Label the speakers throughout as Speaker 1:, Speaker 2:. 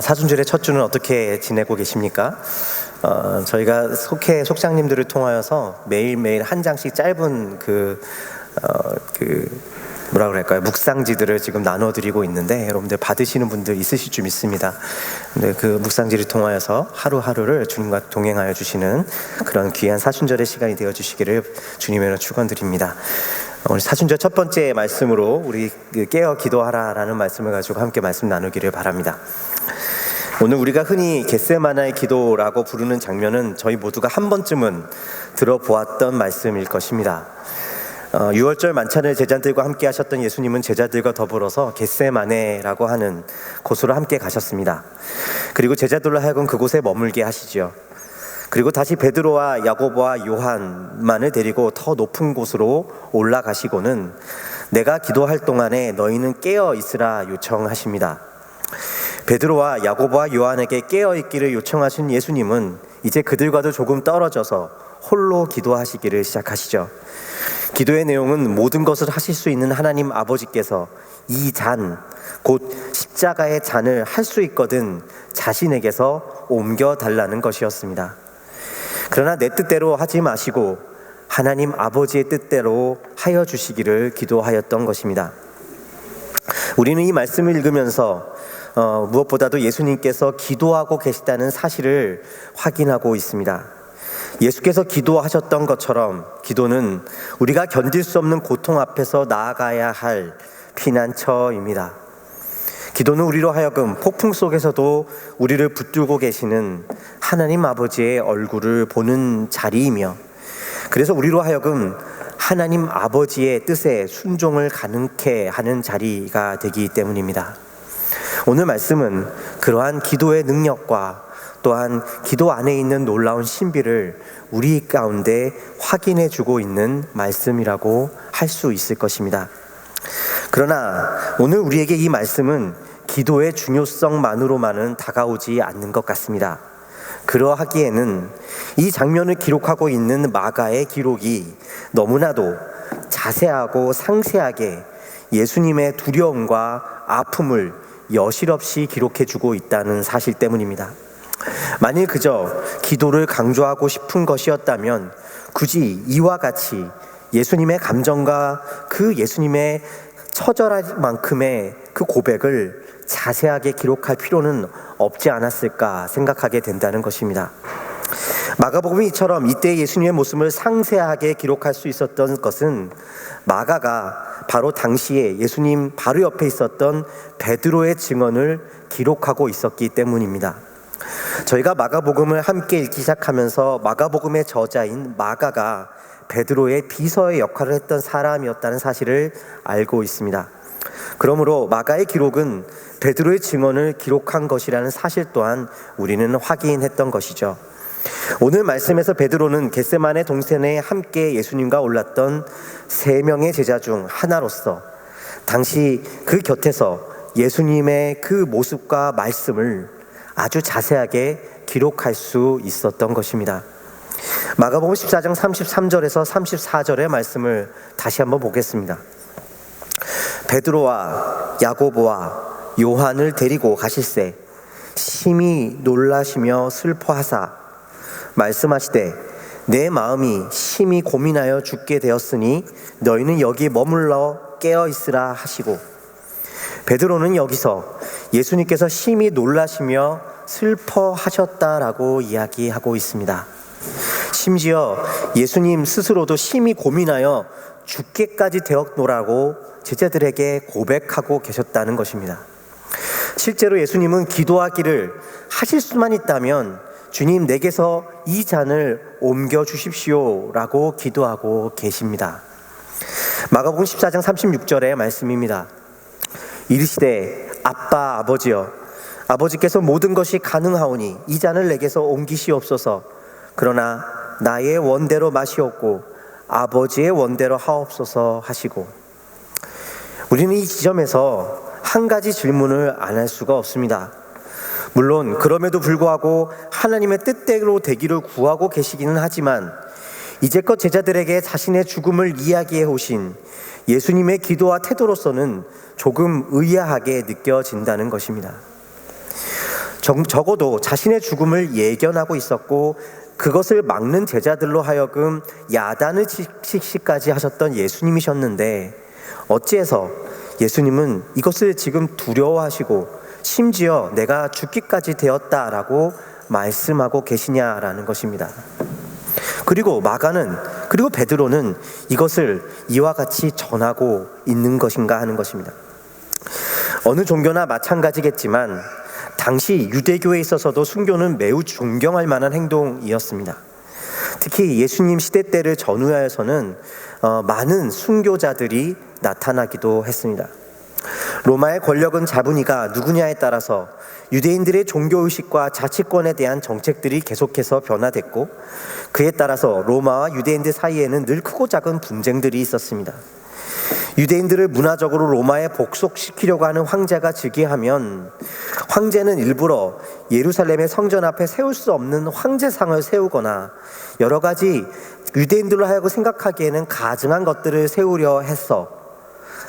Speaker 1: 사순절의 첫 주는 어떻게 지내고 계십니까? 저희가 속장님들을 통하여서 매일매일 한 장씩 짧은 뭐라 그럴까요? 묵상지들을 지금 나눠드리고 있는데 여러분들 받으시는 분들 있으실 줄 믿습니다. 근데 그 묵상지를 통하여서 하루하루를 주님과 동행하여 주시는 그런 귀한 사순절의 시간이 되어 주시기를 주님으로 축원드립니다. 오늘 사순절 첫 번째 말씀으로 우리 깨어 기도하라라는 말씀을 가지고 함께 말씀 나누기를 바랍니다. 오늘 우리가 흔히 겟세마나의 기도라고 부르는 장면은 저희 모두가 한 번쯤은 들어보았던 말씀일 것입니다. 6월절 만찬을 제자들과 함께 하셨던 예수님은 제자들과 더불어서 겟세마네라고 하는 곳으로 함께 가셨습니다. 그리고 제자들로 하여금 그곳에 머물게 하시죠. 그리고 다시 베드로와 야고보와 요한만을 데리고 더 높은 곳으로 올라가시고는 내가 기도할 동안에 너희는 깨어 있으라 요청하십니다. 베드로와 야고보와 요한에게 깨어 있기를 요청하신 예수님은 이제 그들과도 조금 떨어져서 홀로 기도하시기를 시작하시죠. 기도의 내용은 모든 것을 하실 수 있는 하나님 아버지께서 이 잔, 곧 십자가의 잔을 할 수 있거든 자신에게서 옮겨달라는 것이었습니다. 그러나 내 뜻대로 하지 마시고 하나님 아버지의 뜻대로 하여 주시기를 기도하였던 것입니다. 우리는 이 말씀을 읽으면서 무엇보다도 예수님께서 기도하고 계시다는 사실을 확인하고 있습니다. 예수께서 기도하셨던 것처럼 기도는 우리가 견딜 수 없는 고통 앞에서 나아가야 할 피난처입니다. 기도는 우리로 하여금 폭풍 속에서도 우리를 붙들고 계시는 하나님 아버지의 얼굴을 보는 자리이며, 그래서 우리로 하여금 하나님 아버지의 뜻에 순종을 가능케 하는 자리가 되기 때문입니다. 오늘 말씀은 그러한 기도의 능력과 또한 기도 안에 있는 놀라운 신비를 우리 가운데 확인해 주고 있는 말씀이라고 할 수 있을 것입니다. 그러나 오늘 우리에게 이 말씀은 기도의 중요성만으로만은 다가오지 않는 것 같습니다. 그러하기에는 이 장면을 기록하고 있는 마가의 기록이 너무나도 자세하고 상세하게 예수님의 두려움과 아픔을 여실없이 기록해주고 있다는 사실 때문입니다. 만일 그저 기도를 강조하고 싶은 것이었다면 굳이 이와 같이 예수님의 감정과 그 예수님의 처절한 만큼의 그 고백을 자세하게 기록할 필요는 없지 않았을까 생각하게 된다는 것입니다. 마가복음이 이처럼 이때 예수님의 모습을 상세하게 기록할 수 있었던 것은 마가가 바로 당시에 예수님 바로 옆에 있었던 베드로의 증언을 기록하고 있었기 때문입니다. 저희가 마가복음을 함께 읽기 시작하면서 마가복음의 저자인 마가가 베드로의 비서의 역할을 했던 사람이었다는 사실을 알고 있습니다. 그러므로 마가의 기록은 베드로의 증언을 기록한 것이라는 사실 또한 우리는 확인했던 것이죠. 오늘 말씀에서 베드로는 겟세마네 동산에 함께 예수님과 올랐던 3명의 제자 중 하나로서 당시 그 곁에서 예수님의 그 모습과 말씀을 아주 자세하게 기록할 수 있었던 것입니다. 마가복음 14장 33절에서 34절의 말씀을 다시 한번 보겠습니다. 베드로와 야고보와 요한을 데리고 가실새 심히 놀라시며 슬퍼하사 말씀하시되 내 마음이 심히 고민하여 죽게 되었으니 너희는 여기 머물러 깨어 있으라 하시고, 베드로는 여기서 예수님께서 심히 놀라시며 슬퍼하셨다라고 이야기하고 있습니다. 심지어 예수님 스스로도 심히 고민하여 죽게까지 되었노라고 제자들에게 고백하고 계셨다는 것입니다. 실제로 예수님은 기도하기를 하실 수만 있다면 주님 내게서 이 잔을 옮겨 주십시오 라고 기도하고 계십니다. 마가복음 14장 36절의 말씀입니다. 이르시되 아빠 아버지여, 아버지께서 모든 것이 가능하오니 이 잔을 내게서 옮기시옵소서. 그러나 나의 원대로 마시옵고 아버지의 원대로 하옵소서 하시고, 우리는 이 지점에서 한 가지 질문을 안 할 수가 없습니다. 물론 그럼에도 불구하고 하나님의 뜻대로 되기를 구하고 계시기는 하지만 이제껏 제자들에게 자신의 죽음을 이야기해 오신 예수님의 기도와 태도로서는 조금 의아하게 느껴진다는 것입니다. 적어도 자신의 죽음을 예견하고 있었고 그것을 막는 제자들로 하여금 야단을 치기까지 하셨던 예수님이셨는데 어찌해서 예수님은 이것을 지금 두려워하시고 심지어 내가 죽기까지 되었다라고 말씀하고 계시냐라는 것입니다. 그리고 그리고 베드로는 이것을 이와 같이 전하고 있는 것인가 하는 것입니다. 어느 종교나 마찬가지겠지만 당시 유대교에 있어서도 순교는 매우 존경할 만한 행동이었습니다. 특히 예수님 시대 때를 전후하여서는 많은 순교자들이 나타나기도 했습니다. 로마의 권력은 자분이가 누구냐에 따라서 유대인들의 종교의식과 자치권에 대한 정책들이 계속해서 변화됐고 그에 따라서 로마와 유대인들 사이에는 늘 크고 작은 분쟁들이 있었습니다. 유대인들을 문화적으로 로마에 복속시키려고 하는 황제가 즉위하면 황제는 일부러 예루살렘의 성전 앞에 세울 수 없는 황제상을 세우거나 여러 가지 유대인들로 하여금 생각하기에는 가증한 것들을 세우려 했어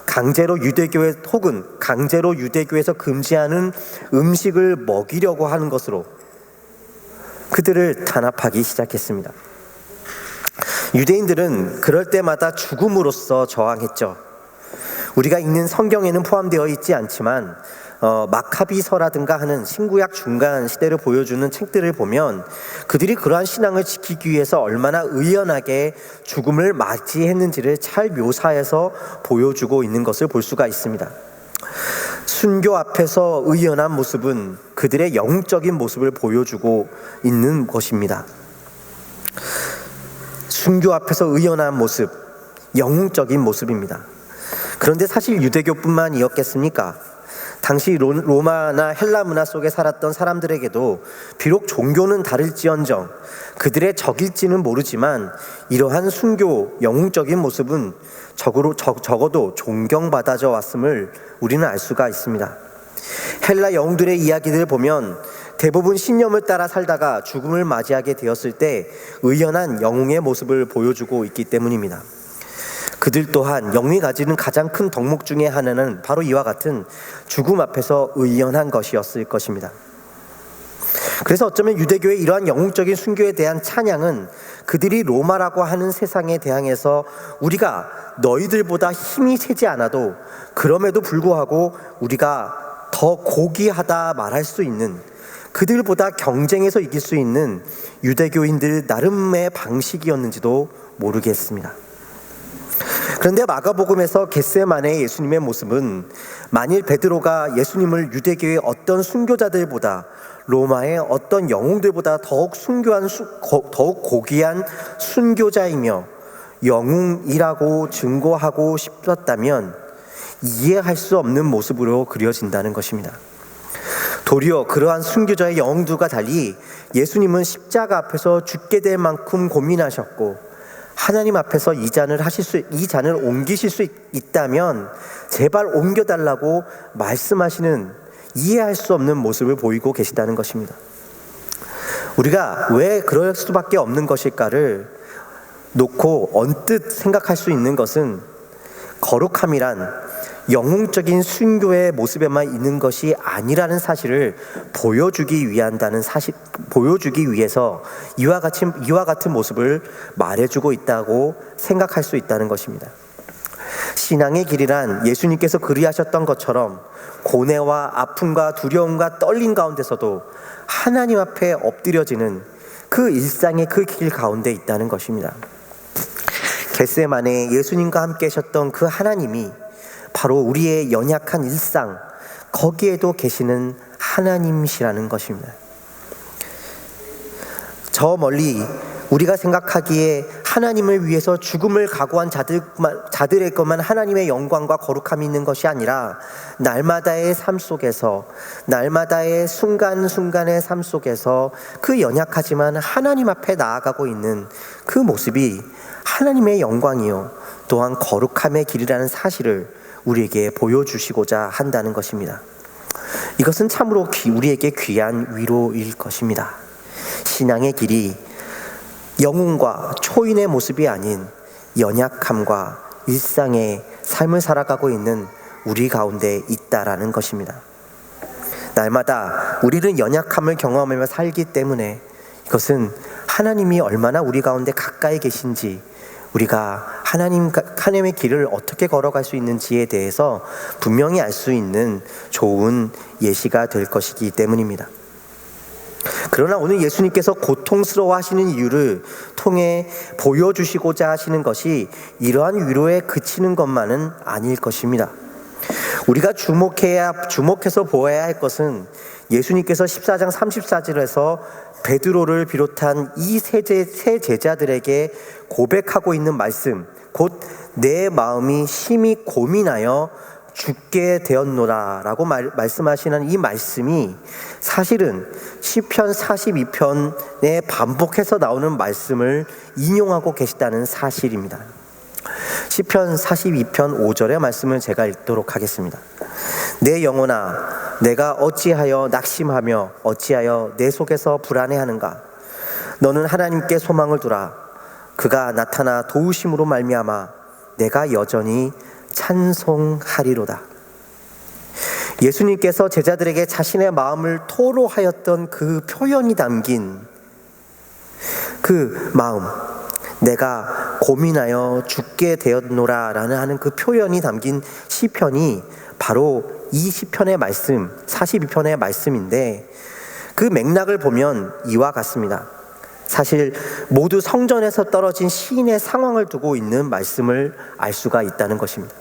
Speaker 1: 강제로 유대교에서 금지하는 음식을 먹이려고 하는 것으로 그들을 단합하기 시작했습니다. 유대인들은 그럴 때마다 죽음으로써 저항했죠. 우리가 읽는 성경에는 포함되어 있지 않지만 마카비서라든가 하는 신구약 중간 시대를 보여주는 책들을 보면 그들이 그러한 신앙을 지키기 위해서 얼마나 의연하게 죽음을 맞이했는지를 잘 묘사해서 보여주고 있는 것을 볼 수가 있습니다. 순교 앞에서 의연한 모습은 그들의 영적인 모습을 보여주고 있는 것입니다. 순교 앞에서 의연한 모습, 영웅적인 모습입니다. 그런데 사실 유대교뿐만이었겠습니까? 당시 로마나 헬라 문화 속에 살았던 사람들에게도 비록 종교는 다를지언정 그들의 적일지는 모르지만 이러한 순교, 영웅적인 모습은 적어도 존경받아져 왔음을 우리는 알 수가 있습니다. 헬라 영웅들의 이야기들을 보면 대부분 신념을 따라 살다가 죽음을 맞이하게 되었을 때 의연한 영웅의 모습을 보여주고 있기 때문입니다. 그들 또한 영웅이 가지는 가장 큰 덕목 중에 하나는 바로 이와 같은 죽음 앞에서 의연한 것이었을 것입니다. 그래서 어쩌면 유대교의 이러한 영웅적인 순교에 대한 찬양은 그들이 로마라고 하는 세상에 대항해서 우리가 너희들보다 힘이 세지 않아도 그럼에도 불구하고 우리가 더 고귀하다 말할 수 있는 그들보다 경쟁해서 이길 수 있는 유대교인들 나름의 방식이었는지도 모르겠습니다. 그런데 마가복음에서 겟세마네의 예수님의 모습은 만일 베드로가 예수님을 유대교의 어떤 순교자들보다 로마의 어떤 영웅들보다 더욱 고귀한 순교자이며 영웅이라고 증거하고 싶었다면 이해할 수 없는 모습으로 그려진다는 것입니다. 도리어 그러한 순교자의 영웅들과 달리 예수님은 십자가 앞에서 죽게 될 만큼 고민하셨고 하나님 앞에서 이 잔을 옮기실 수 있다면 제발 옮겨달라고 말씀하시는 이해할 수 없는 모습을 보이고 계시다는 것입니다. 우리가 왜 그럴 수밖에 없는 것일까를 놓고 언뜻 생각할 수 있는 것은 거룩함이란 영웅적인 순교의 모습에만 있는 것이 아니라는 사실을 보여주기 위해서 이와 같은 모습을 말해주고 있다고 생각할 수 있다는 것입니다. 신앙의 길이란 예수님께서 그리하셨던 것처럼 고뇌와 아픔과 두려움과 떨림 가운데서도 하나님 앞에 엎드려지는 그 일상의 그 길 가운데 있다는 것입니다. 겟세마네에 예수님과 함께 하셨던 그 하나님이 바로 우리의 연약한 일상, 거기에도 계시는 하나님이시라는 것입니다. 저 멀리 우리가 생각하기에 하나님을 위해서 죽음을 각오한 자들의 것만 하나님의 영광과 거룩함이 있는 것이 아니라 날마다의 삶 속에서, 날마다의 순간순간의 삶 속에서 그 연약하지만 하나님 앞에 나아가고 있는 그 모습이 하나님의 영광이요 또한 거룩함의 길이라는 사실을 우리에게 보여주시고자 한다는 것입니다. 이것은 참으로 우리에게 귀한 위로일 것입니다. 신앙의 길이 영웅과 초인의 모습이 아닌 연약함과 일상의 삶을 살아가고 있는 우리 가운데 있다라는 것입니다. 날마다 우리는 연약함을 경험하며 살기 때문에 이것은 하나님이 얼마나 우리 가운데 가까이 계신지, 우리가 하나님의 길을 어떻게 걸어갈 수 있는지에 대해서 분명히 알 수 있는 좋은 예시가 될 것이기 때문입니다. 그러나 오늘 예수님께서 고통스러워 하시는 이유를 통해 보여주시고자 하시는 것이 이러한 위로에 그치는 것만은 아닐 것입니다. 우리가 주목해서 보아야 할 것은 예수님께서 14장 34절에서 베드로를 비롯한 이 세 제자들에게 고백하고 있는 말씀, 곧 내 마음이 심히 고민하여 죽게 되었노라 라고 말씀하시는 이 말씀이 사실은 시편 42편에 반복해서 나오는 말씀을 인용하고 계시다는 사실입니다. 시편 42편 5절의 말씀을 제가 읽도록 하겠습니다. 내 영혼아, 내가 어찌하여 낙심하며 어찌하여 내 속에서 불안해하는가? 너는 하나님께 소망을 두라. 그가 나타나 도우심으로 말미암아 내가 여전히 찬송하리로다. 예수님께서 제자들에게 자신의 마음을 토로하였던 그 표현이 담긴 그 마음, 내가 고민하여 죽게 되었노라 라는 하는 그 표현이 담긴 시편이 바로 이 시편의 말씀, 42편의 말씀인데, 그 맥락을 보면 이와 같습니다. 사실 모두 성전에서 떨어진 시인의 상황을 두고 있는 말씀을 알 수가 있다는 것입니다.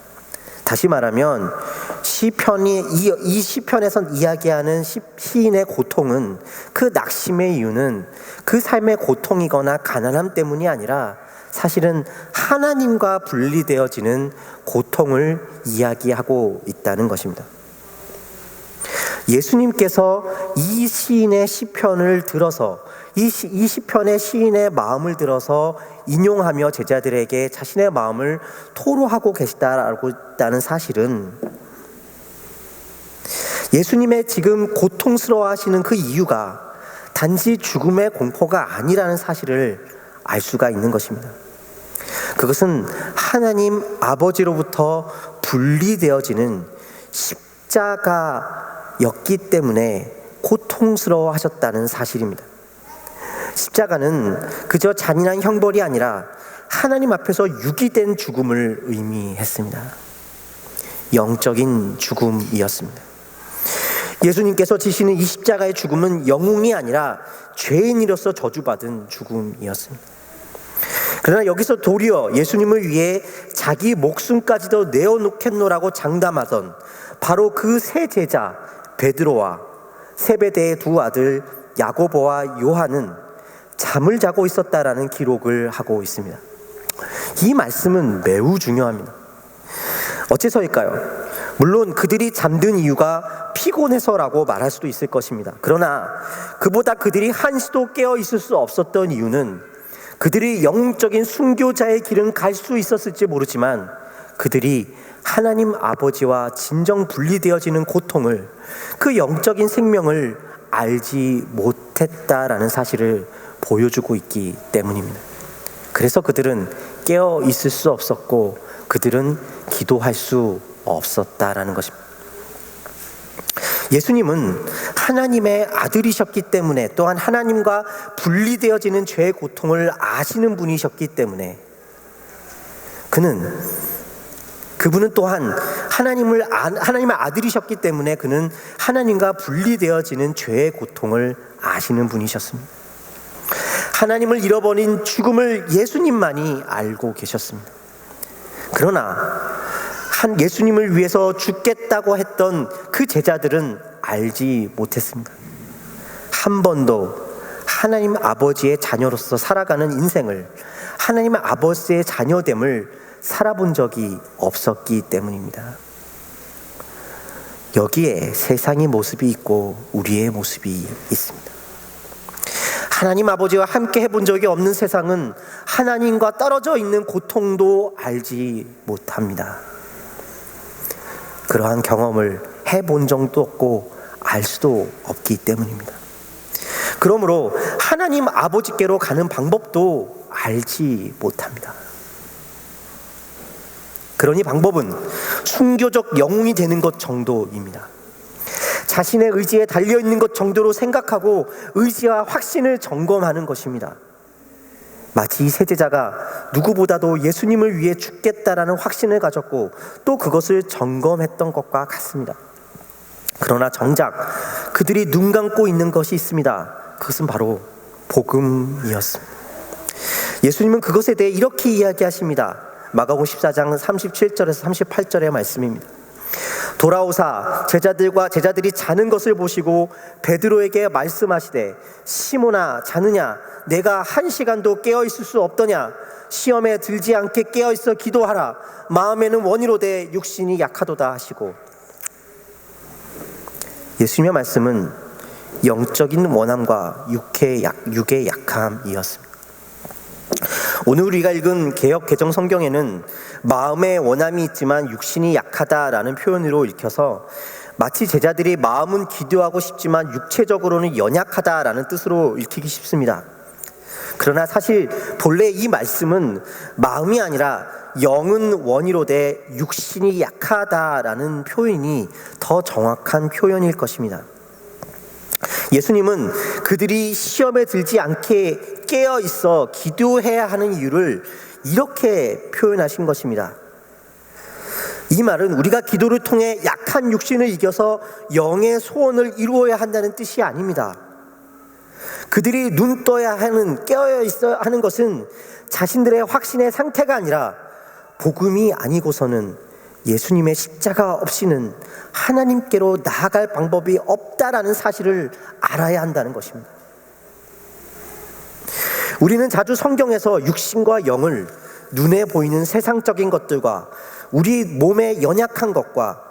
Speaker 1: 다시 말하면 이 시편에서 이야기하는 시인의 고통은, 그 낙심의 이유는 그 삶의 고통이거나 가난함 때문이 아니라 사실은 하나님과 분리되어지는 고통을 이야기하고 있다는 것입니다. 예수님께서 이 시인의 시편을 들어서 이 시편의 시인의 마음을 들어서 인용하며 제자들에게 자신의 마음을 토로하고 계시다라고 있다는 사실은, 예수님의 지금 고통스러워하시는 그 이유가 단지 죽음의 공포가 아니라는 사실을 알 수가 있는 것입니다. 그것은 하나님 아버지로부터 분리되어지는 십자가였기 때문에 고통스러워 하셨다는 사실입니다. 십자가는 그저 잔인한 형벌이 아니라 하나님 앞에서 유기된 죽음을 의미했습니다. 영적인 죽음이었습니다. 예수님께서 지시는 이 십자가의 죽음은 영웅이 아니라 죄인으로서 저주받은 죽음이었습니다. 그러나 여기서 도리어 예수님을 위해 자기 목숨까지도 내어놓겠노라고 장담하던 바로 그 세 제자 베드로와 세베대의 두 아들 야고보와 요한은 잠을 자고 있었다라는 기록을 하고 있습니다. 이 말씀은 매우 중요합니다. 어째서일까요? 물론 그들이 잠든 이유가 피곤해서라고 말할 수도 있을 것입니다. 그러나 그보다 그들이 한시도 깨어 있을 수 없었던 이유는, 그들이 영적인 순교자의 길은 갈 수 있었을지 모르지만 그들이 하나님 아버지와 진정 분리되어지는 고통을, 그 영적인 생명을 알지 못했다라는 사실을 보여주고 있기 때문입니다. 그래서 그들은 깨어 있을 수 없었고 그들은 기도할 수 없었다라는 것입니다. 예수님은 하나님의 아들이셨기 때문에, 또한 하나님과 분리되어지는 죄의 고통을 아시는 분이셨기 때문에, 그분은 또한 하나님의 아들이셨기 때문에 그는 하나님과 분리되어지는 죄의 고통을 아시는 분이셨습니다. 하나님을 잃어버린 죽음을 예수님만이 알고 계셨습니다. 그러나 예수님을 위해서 죽겠다고 했던 그 제자들은 알지 못했습니다. 한 번도 하나님 아버지의 자녀로서 살아가는 인생을, 하나님 아버지의 자녀됨을 살아본 적이 없었기 때문입니다. 여기에 세상의 모습이 있고 우리의 모습이 있습니다. 하나님 아버지와 함께 해본 적이 없는 세상은 하나님과 떨어져 있는 고통도 알지 못합니다. 그러한 경험을 해본 적도 없고 알 수도 없기 때문입니다. 그러므로 하나님 아버지께로 가는 방법도 알지 못합니다. 그러니 방법은 순교적 영웅이 되는 것 정도입니다. 자신의 의지에 달려있는 것 정도로 생각하고 의지와 확신을 점검하는 것입니다. 마치 이 세제자가 누구보다도 예수님을 위해 죽겠다라는 확신을 가졌고 또 그것을 점검했던 것과 같습니다. 그러나 정작 그들이 눈 감고 있는 것이 있습니다. 그것은 바로 복음이었습니다. 예수님은 그것에 대해 이렇게 이야기하십니다. 마가복음 14장 37절에서 38절의 말씀입니다. 돌아오사 제자들이 자는 것을 보시고 베드로에게 말씀하시되 시몬아 자느냐 내가 1시간도 깨어있을 수 없더냐 시험에 들지 않게 깨어있어 기도하라 마음에는 원이로되 육신이 약하도다 하시고, 예수님의 말씀은 영적인 원함과 육의 약함이었습니다. 오늘 우리가 읽은 개역 개정 성경에는 마음에 원함이 있지만 육신이 약하다라는 표현으로 읽혀서 마치 제자들이 마음은 기도하고 싶지만 육체적으로는 연약하다라는 뜻으로 읽히기 쉽습니다. 그러나 사실 본래 이 말씀은 마음이 아니라 영은 원이로되 육신이 약하다라는 표현이 더 정확한 표현일 것입니다. 예수님은 그들이 시험에 들지 않게 깨어 있어 기도해야 하는 이유를 이렇게 표현하신 것입니다. 이 말은 우리가 기도를 통해 약한 육신을 이겨서 영의 소원을 이루어야 한다는 뜻이 아닙니다. 그들이 눈 떠야 하는, 깨어 있어야 하는 것은 자신들의 확신의 상태가 아니라 복음이 아니고서는 예수님의 십자가 없이는 하나님께로 나아갈 방법이 없다라는 사실을 알아야 한다는 것입니다. 우리는 자주 성경에서 육신과 영을 눈에 보이는 세상적인 것들과 우리 몸의 연약한 것과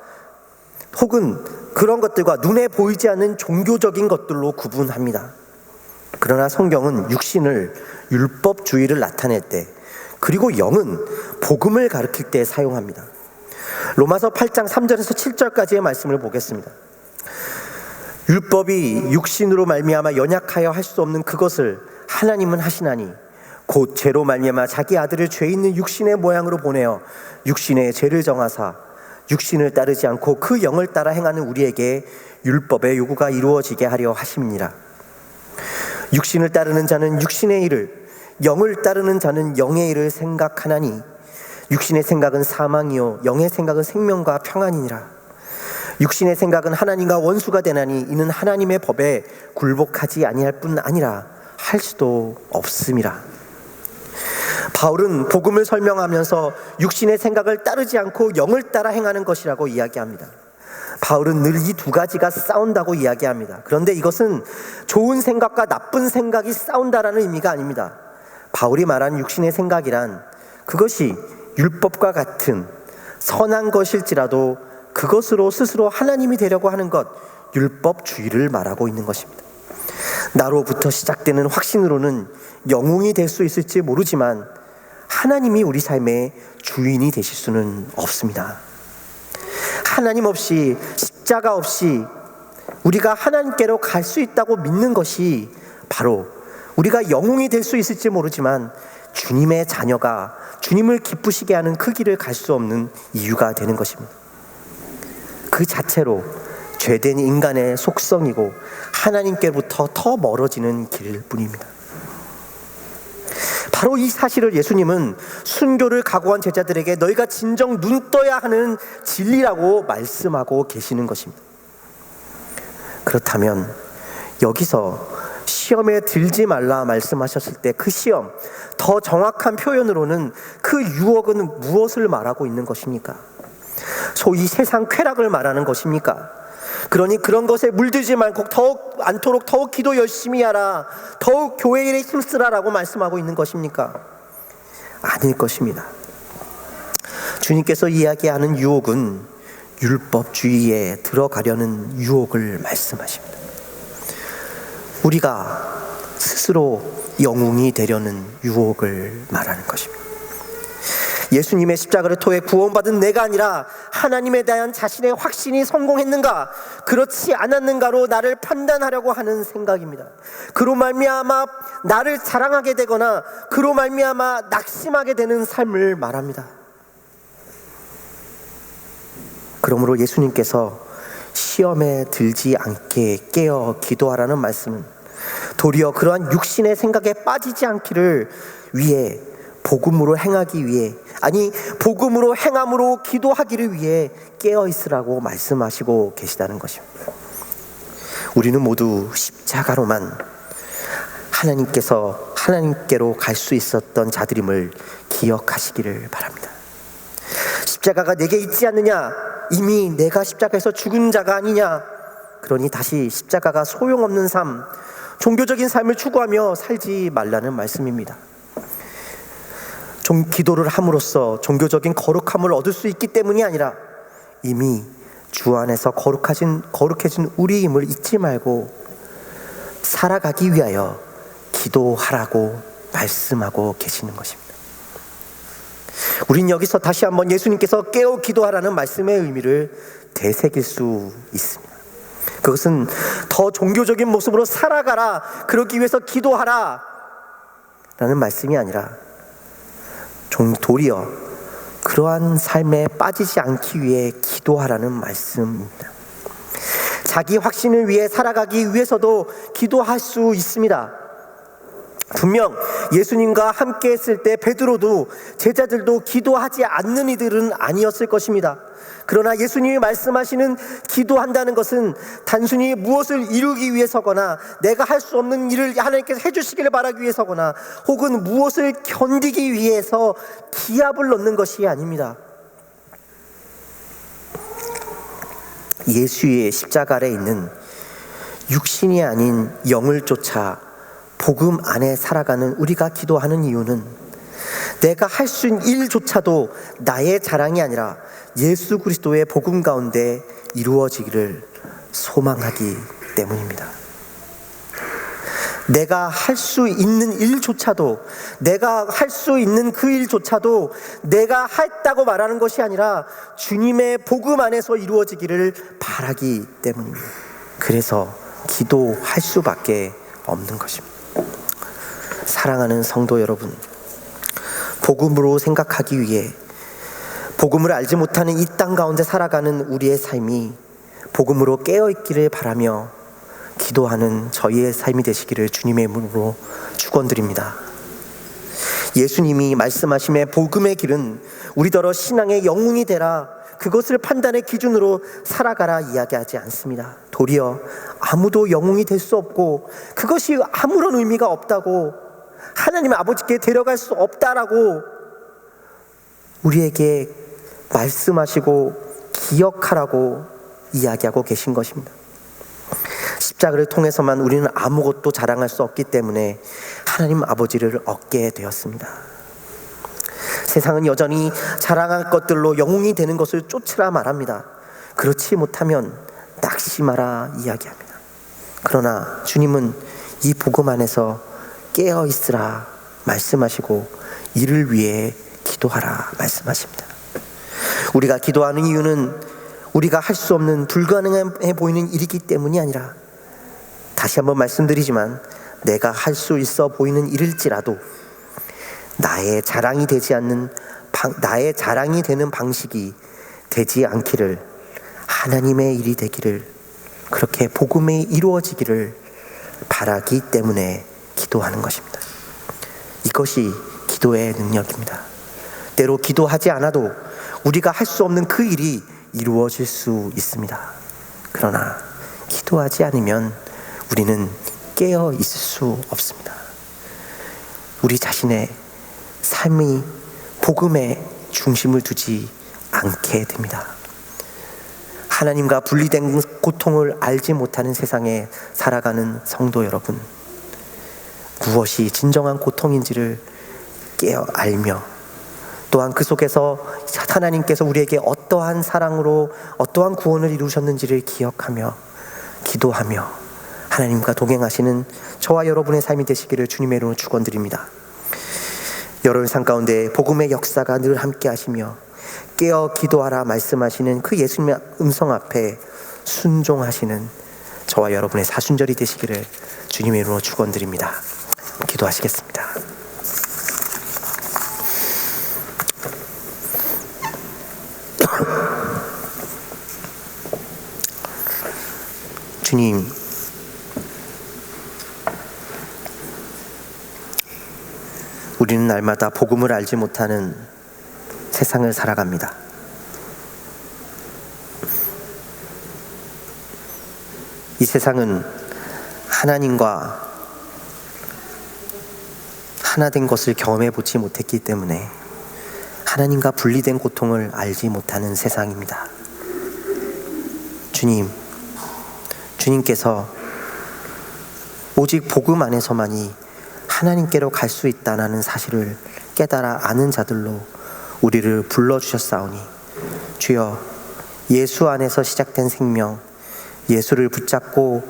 Speaker 1: 혹은 그런 것들과 눈에 보이지 않는 종교적인 것들로 구분합니다. 그러나 성경은 육신을 율법주의를 나타낼 때, 그리고 영은 복음을 가리킬 때 사용합니다. 로마서 8장 3절에서 7절까지의 말씀을 보겠습니다. 율법이 육신으로 말미암아 연약하여 할 수 없는 그것을 하나님은 하시나니 곧 죄로 말미암아 자기 아들을 죄 있는 육신의 모양으로 보내어 육신의 죄를 정하사 육신을 따르지 않고 그 영을 따라 행하는 우리에게 율법의 요구가 이루어지게 하려 하심이니라. 육신을 따르는 자는 육신의 일을, 영을 따르는 자는 영의 일을 생각하나니 육신의 생각은 사망이요 영의 생각은 생명과 평안이니라. 육신의 생각은 하나님과 원수가 되나니 이는 하나님의 법에 굴복하지 아니할 뿐 아니라 할 수도 없음이라. 바울은 복음을 설명하면서 육신의 생각을 따르지 않고 영을 따라 행하는 것이라고 이야기합니다. 바울은 늘 이 두 가지가 싸운다고 이야기합니다. 그런데 이것은 좋은 생각과 나쁜 생각이 싸운다라는 의미가 아닙니다. 바울이 말한 육신의 생각이란 그것이 율법과 같은 선한 것일지라도 그것으로 스스로 하나님이 되려고 하는 것, 율법주의를 말하고 있는 것입니다. 나로부터 시작되는 확신으로는 영웅이 될 수 있을지 모르지만 하나님이 우리 삶의 주인이 되실 수는 없습니다. 하나님 없이, 십자가 없이 우리가 하나님께로 갈 수 있다고 믿는 것이 바로 우리가 영웅이 될 수 있을지 모르지만 주님의 자녀가 주님을 기쁘시게 하는 그 길을 갈 수 없는 이유가 되는 것입니다. 그 자체로 죄된 인간의 속성이고 하나님께로부터 더 멀어지는 길일 뿐입니다. 바로 이 사실을 예수님은 순교를 각오한 제자들에게 너희가 진정 눈 떠야 하는 진리라고 말씀하고 계시는 것입니다. 그렇다면 여기서 시험에 들지 말라 말씀하셨을 때 그 시험, 더 정확한 표현으로는 그 유혹은 무엇을 말하고 있는 것입니까? 소위 세상 쾌락을 말하는 것입니까? 그러니 그런 것에 물들지 말고 더욱 기도 열심히 하라, 더욱 교회 일에 힘쓰라라고 말씀하고 있는 것입니까? 아닐 것입니다. 주님께서 이야기하는 유혹은 율법주의에 들어가려는 유혹을 말씀하십니다. 우리가 스스로 영웅이 되려는 유혹을 말하는 것입니다. 예수님의 십자가를 통해 구원받은 내가 아니라 하나님에 대한 자신의 확신이 성공했는가, 그렇지 않았는가로 나를 판단하려고 하는 생각입니다. 그로 말미암아 나를 자랑하게 되거나 그로 말미암아 낙심하게 되는 삶을 말합니다. 그러므로 예수님께서 시험에 들지 않게 깨어 기도하라는 말씀은 도리어 그러한 육신의 생각에 빠지지 않기를 위해 복음으로 행하기 위해, 아니 복음으로 행함으로 기도하기를 위해 깨어 있으라고 말씀하시고 계시다는 것입니다. 우리는 모두 십자가로만 하나님께로 갈 수 있었던 자들임을 기억하시기를 바랍니다. 십자가가 내게 있지 않느냐? 이미 내가 십자가에서 죽은 자가 아니냐? 그러니 다시 십자가가 소용없는 삶, 종교적인 삶을 추구하며 살지 말라는 말씀입니다. 기도를 함으로써 종교적인 거룩함을 얻을 수 있기 때문이 아니라 이미 주 안에서 거룩해진 우리임을 잊지 말고 살아가기 위하여 기도하라고 말씀하고 계시는 것입니다. 우린 여기서 다시 한번 예수님께서 깨어 기도하라는 말씀의 의미를 되새길 수 있습니다. 그것은 더 종교적인 모습으로 살아가라, 그러기 위해서 기도하라 라는 말씀이 아니라 도리어 그러한 삶에 빠지지 않기 위해 기도하라는 말씀입니다. 자기 확신을 위해 살아가기 위해서도 기도할 수 있습니다. 분명 예수님과 함께 했을 때 베드로도 제자들도 기도하지 않는 이들은 아니었을 것입니다. 그러나 예수님이 말씀하시는 기도한다는 것은 단순히 무엇을 이루기 위해서거나 내가 할 수 없는 일을 하나님께서 해주시기를 바라기 위해서거나 혹은 무엇을 견디기 위해서 기합을 넣는 것이 아닙니다. 예수의 십자가 아래 있는 육신이 아닌 영을 쫓아 복음 안에 살아가는 우리가 기도하는 이유는 내가 할 수 있는 일조차도 나의 자랑이 아니라 예수 그리스도의 복음 가운데 이루어지기를 소망하기 때문입니다. 내가 할 수 있는 일조차도, 내가 할 수 있는 그 일조차도 내가 했다고 말하는 것이 아니라 주님의 복음 안에서 이루어지기를 바라기 때문입니다. 그래서 기도할 수밖에 없는 것입니다. 사랑하는 성도 여러분, 복음으로 생각하기 위해 복음을 알지 못하는 이 땅 가운데 살아가는 우리의 삶이 복음으로 깨어있기를 바라며 기도하는 저희의 삶이 되시기를 주님의 이름으로 축원드립니다. 예수님이 말씀하심에 복음의 길은 우리더러 신앙의 영웅이 되라, 그것을 판단의 기준으로 살아가라 이야기하지 않습니다. 도리어 아무도 영웅이 될 수 없고 그것이 아무런 의미가 없다고, 하나님 아버지께 데려갈 수 없다라고 우리에게 말씀하시고 기억하라고 이야기하고 계신 것입니다. 십자가를 통해서만 우리는 아무것도 자랑할 수 없기 때문에 하나님 아버지를 얻게 되었습니다. 세상은 여전히 자랑할 것들로 영웅이 되는 것을 쫓으라 말합니다. 그렇지 못하면 낙심하라 이야기합니다. 그러나 주님은 이 복음 안에서 깨어 있으라 말씀하시고 이를 위해 기도하라 말씀하십니다. 우리가 기도하는 이유는 우리가 할 수 없는 불가능해 보이는 일이기 때문이 아니라, 다시 한번 말씀드리지만 내가 할 수 있어 보이는 일일지라도 나의 자랑이 되는 방식이 되지 않기를, 하나님의 일이 되기를, 그렇게 복음이 이루어지기를 바라기 때문에 기도하는 것입니다. 이것이 기도의 능력입니다. 때로 기도하지 않아도 우리가 할 수 없는 그 일이 이루어질 수 있습니다. 그러나 기도하지 않으면 우리는 깨어 있을 수 없습니다. 우리 자신의 삶이 복음에 중심을 두지 않게 됩니다. 하나님과 분리된 고통을 알지 못하는 세상에 살아가는 성도 여러분, 무엇이 진정한 고통인지를 깨어 알며, 또한 그 속에서 하나님께서 우리에게 어떠한 사랑으로 어떠한 구원을 이루셨는지를 기억하며 기도하며 하나님과 동행하시는 저와 여러분의 삶이 되시기를 주님의 이름으로 축원드립니다. 여러분 삶 가운데 복음의 역사가 늘 함께 하시며 깨어 기도하라 말씀하시는 그 예수님의 음성 앞에 순종하시는 저와 여러분의 사순절이 되시기를 주님의 이름으로 축원드립니다. 기도하시겠습니다. 주님, 우리는 날마다 복음을 알지 못하는 세상을 살아갑니다. 이 세상은 하나님과 하나 된 것을 경험해 보지 못했기 때문에 하나님과 분리된 고통을 알지 못하는 세상입니다. 주님께서 오직 복음 안에서만이 하나님께로 갈 수 있다는 사실을 깨달아 아는 자들로 우리를 불러주셨사오니 주여, 예수 안에서 시작된 생명, 예수를 붙잡고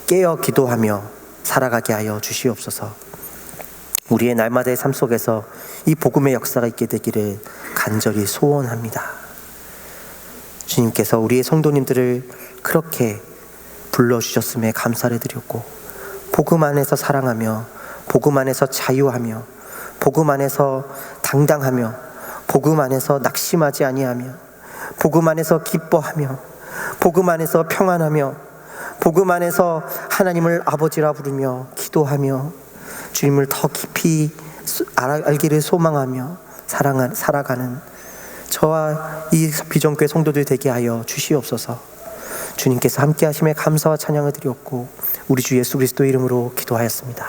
Speaker 1: 깨어 기도하며 살아가게 하여 주시옵소서. 우리의 날마다의 삶 속에서 이 복음의 역사가 있게 되기를 간절히 소원합니다. 주님께서 우리의 성도님들을 그렇게 불러주셨음에 감사를 드렸고, 복음 안에서 사랑하며, 복음 안에서 자유하며, 복음 안에서 당당하며, 복음 안에서 낙심하지 아니하며, 복음 안에서 기뻐하며, 복음 안에서 평안하며, 복음 안에서 하나님을 아버지라 부르며 기도하며 주님을 더 깊이 알기를 소망하며 살아가는 저와 이 비전교회 성도들 되게 하여 주시옵소서. 주님께서 함께 하심에 감사와 찬양을 드렸고 우리 주 예수 그리스도 이름으로 기도하였습니다.